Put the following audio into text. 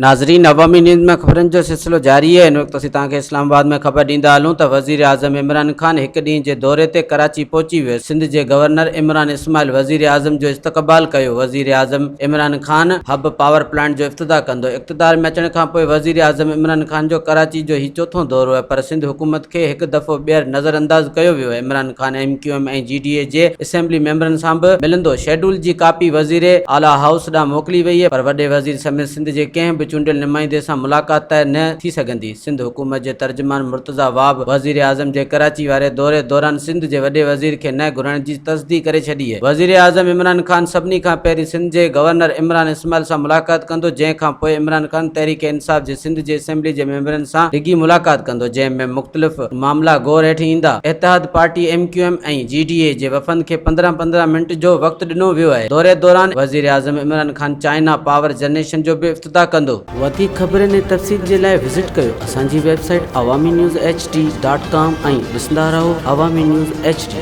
नाज़रीन, अवामी न्यूज़ में ख़बरनि जो सिलसिलो जारी है। इन वक़्तु असीं तव्हांखे इस्लामाबाद में ख़बर ॾींदा हलूं त वज़ीर आज़म इमरान ख़ान हिकु ॾींहं जे दौरे ते कराची पहुची वियो। सिंध जे गवर्नर इमरान इस्माइल वज़ीर आज़म जो इस्तक़बाल कयो। वज़ीर आज़म इमरान ख़ान हब पावर प्लांट जो इफ़्तिताह कंदो। इक़्तिदार में अचण खां पोइ वज़ीर आज़म इमरान ख़ान जो कराची जो हीउ चोथों दौरो आहे, पर सिंध हुकूमत खे हिकु दफ़ो ॿीहर नज़रअंदाज़ कयो वियो आहे। इमरान ख़ान MQM ऐं GDA जे असेंबली मेंबरनि सां बि मिलंदो। शेड्यूल जी कापी वज़ीर आला हाउस ॾांहुं मोकिली वई आहे, पर वॾे वज़ीर समेत सिंध जे कंहिं बि चूंडियल नुमाइंदे सां मुलाक़ात तय न थी सघंदी। सिंध हुकूमत जे तर्जुमान मुर्तज़ा वाब वज़ीर आज़म जे कराची वारे दौरे दौरान सिंध जे वॾे वज़ीर खे न घुरण जी तस्दीक़ करे छॾी आहे। वज़ीर आज़म इमरान ख़ान सभिनी खां पहिरीं सिंध जे गवर्नर इमरान इस्माइल सां मुलाक़ात कंदो, जंहिं खां पोइ इमरान ख़ान तहरीक इंसाफ़ जे सिंध जे असेंबली जे मेंबरनि सां डिघी मुलाक़ात कंदो, जंहिं में मुख़्तलिफ़ मामला गौर हेठि ईंदा। इत्तेहाद पार्टी MQM ऐं GDA जे वफ़द खे 15-15 मिंट जो वक़्तु ॾिनो वियो आहे। दौरे दौरान वज़ीर आज़म Imran Khan China power generation जो बि इफ़्तिताह कंदो। वधीक ख़बरनि ऐं तफ़सील जे लाइ विज़िट कयो असांजी वेबसाइट awami news hd.com ऐं ॾिसंदा रहो अवामी न्यूज़ HD।